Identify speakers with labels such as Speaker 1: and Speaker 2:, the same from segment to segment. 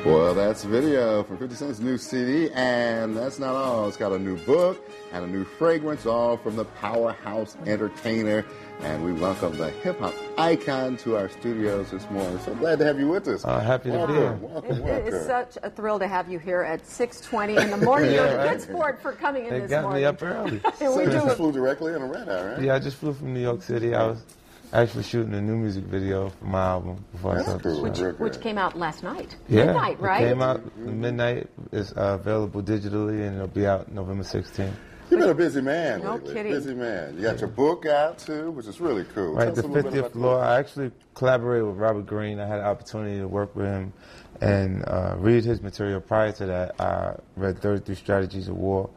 Speaker 1: Well, that's video from 50 Cent's new CD, and that's not all. It's got a new book and a new fragrance, all from the powerhouse entertainer. And we welcome the hip-hop icon to our studios this morning. So glad to have you with us.
Speaker 2: Happy to be here.
Speaker 1: Welcome.
Speaker 3: It's such a thrill to have you here at 6:20 in the morning. You're a good sport for coming in this morning.
Speaker 2: They got me up early.
Speaker 1: So you just flew directly on a red eye, right?
Speaker 2: Yeah, I just flew from New York City. I was actually shooting a new music video for my album before I Self Destruct.
Speaker 3: Which came out last night.
Speaker 2: Yeah,
Speaker 3: midnight, right?
Speaker 2: It came out midnight. It's available digitally, and it'll be out November 16th.
Speaker 1: You've been a busy man
Speaker 3: No
Speaker 1: lately.
Speaker 3: kidding.
Speaker 1: Busy man. You got your book out, too, which is really cool.
Speaker 2: Right,
Speaker 1: Tell
Speaker 2: the
Speaker 1: us a little bit
Speaker 2: 50th
Speaker 1: about
Speaker 2: Floor. I actually collaborated with Robert Greene. I had an opportunity to work with him and read his material. Prior to that, I read 33 Strategies of War,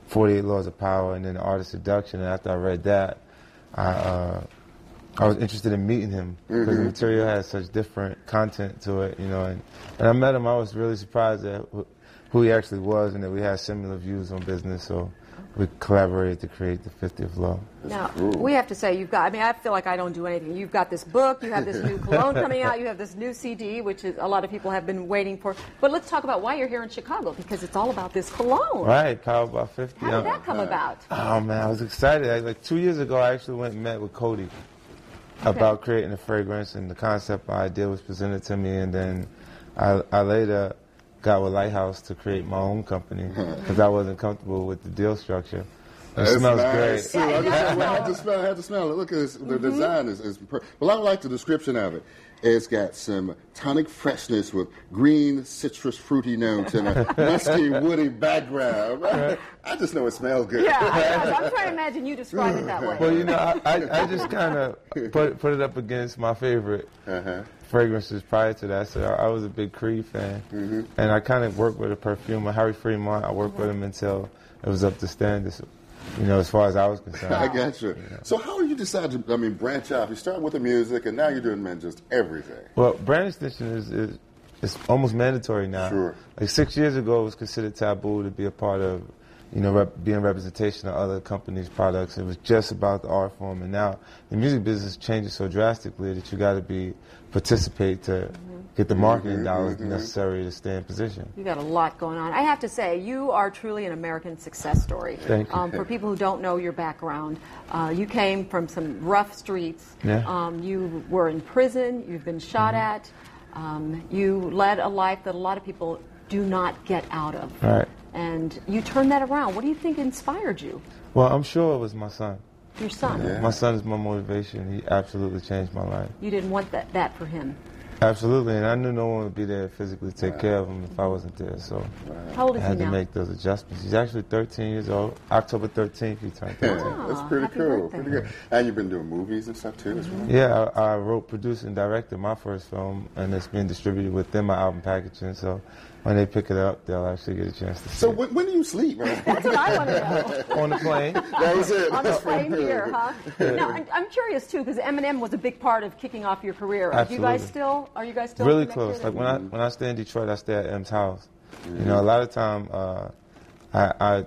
Speaker 2: 48 Laws of Power, and then The Art of Seduction. And after I read that, I was interested in meeting him because the material has such different content to it, you know. And I met him. I was really surprised at who he actually was and that we had similar views on business. So we collaborated to create the 50th Law.
Speaker 3: Now, we have to say, you've got, I mean, I feel like I don't do anything. You've got this book, you have this new cologne coming out, you have this new CD, which is, a lot of people have been waiting for. But let's talk about why you're here in Chicago, because it's all about this cologne.
Speaker 2: Right, Power by 50.
Speaker 3: How did that come about?
Speaker 2: Oh, man, I was excited. Like 2 years ago, I actually went and met with Cody about creating a fragrance, and the concept idea was presented to me, and then I later got with Lighthouse to create my own company because I wasn't comfortable with the deal structure. It smells
Speaker 1: nice.
Speaker 2: great.
Speaker 1: I had to smell it. Look at this. The design is well, I like the description of it. It's got some tonic freshness with green, citrus, fruity notes and a musky, woody background. Right? I just know it smells good.
Speaker 3: Yeah, I'm trying to imagine you describe it that way.
Speaker 2: Well, you know, I just kind of put it up against my favorite fragrances prior to that. So I was a big Creed fan, and I kind of worked with a perfumer, Harry Fremont. I worked with him until it was up to standards, you know, as far as I was concerned.
Speaker 1: I got you. Yeah. So how did you decide to, branch out? You started with the music, and now you're doing, just everything.
Speaker 2: Well, brand extension is almost mandatory now.
Speaker 1: Sure.
Speaker 2: Like 6 years ago, it was considered taboo to be a part of, you know, being representation of other companies' products. It was just about the art form, and now the music business changes so drastically that you got to participate to get the marketing dollars necessary to stay in position.
Speaker 3: You got a lot going on. I have to say, you are truly an American success story.
Speaker 2: Thank you.
Speaker 3: For people who don't know your background, you came from some rough streets.
Speaker 2: Yeah.
Speaker 3: You were in prison. You've been shot at. You led a life that a lot of people do not get out of.
Speaker 2: Right.
Speaker 3: And you turned that around. What do you think inspired you?
Speaker 2: Well, I'm sure it was my son.
Speaker 3: Your son.
Speaker 1: Yeah.
Speaker 2: My son is my motivation. He absolutely changed my life.
Speaker 3: You didn't want that for him.
Speaker 2: Absolutely, and I knew no one would be there to physically take care of him if I wasn't there, so
Speaker 3: How old is
Speaker 2: I had
Speaker 3: he
Speaker 2: to
Speaker 3: now?
Speaker 2: make those adjustments. He's actually 13 years old. October 13th, he turned 13.
Speaker 1: That's pretty
Speaker 3: happy
Speaker 1: cool.
Speaker 3: birthday.
Speaker 1: Pretty good. And you've been doing movies and stuff, too, as well?
Speaker 2: Yeah, I wrote, produced, and directed my first film, and it's being distributed within my album packaging, so when they pick it up, they'll actually get a chance to see
Speaker 1: So
Speaker 2: it.
Speaker 1: when do you sleep, man?
Speaker 3: That's what I want to know.
Speaker 2: On the plane.
Speaker 1: That was it.
Speaker 3: On the
Speaker 1: That's
Speaker 3: plane
Speaker 1: pretty
Speaker 3: here,
Speaker 1: good.
Speaker 3: huh? Now, I'm curious too, because Eminem was a big part of kicking off your career. Are you guys still
Speaker 2: Really
Speaker 3: connected?
Speaker 2: close. Like when I stay in Detroit, I stay at M's house. You know, a lot of time I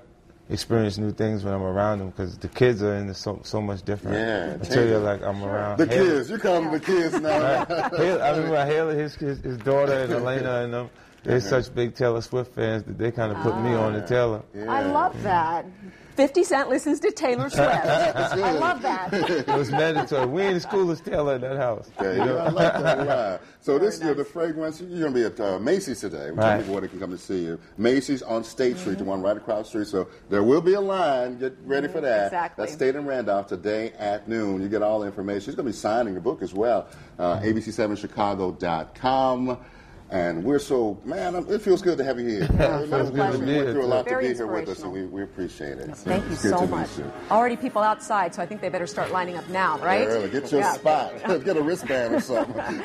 Speaker 2: experience new things when I'm around them because the kids are into so much different material. Like I'm around
Speaker 1: The kids, you call them the kids now.
Speaker 2: Right. I remember Haley, his daughter, and Elena, and them. They're such big Taylor Swift fans that they kind of put me on to Taylor.
Speaker 1: Yeah.
Speaker 3: I love that. 50 Cent listens to Taylor Swift. I love that.
Speaker 2: It was mandatory. We ain't as cool as Taylor in that house.
Speaker 1: Yeah, you know, I like that a lot. So this year, the fragrance, you're going to be at Macy's today. We're telling people where they can come to see you. Macy's on State Street, the one right across the street. So there will be a line. Get ready for that.
Speaker 3: Exactly.
Speaker 1: That's State and Randolph today at noon. You get all the information. She's going to be signing the book as well. ABC7chicago.com. And we're so, man, it feels good to have you here.
Speaker 3: Yeah,
Speaker 1: We went through a lot to
Speaker 3: Very
Speaker 1: be here with us, and
Speaker 3: inspirational.
Speaker 1: we appreciate it.
Speaker 3: Thank you
Speaker 1: It's good
Speaker 3: so
Speaker 1: to meet
Speaker 3: much.
Speaker 1: you.
Speaker 3: Already people outside, so I think they better start lining up now, right?
Speaker 1: Early. Get your spot. Get a wristband or something.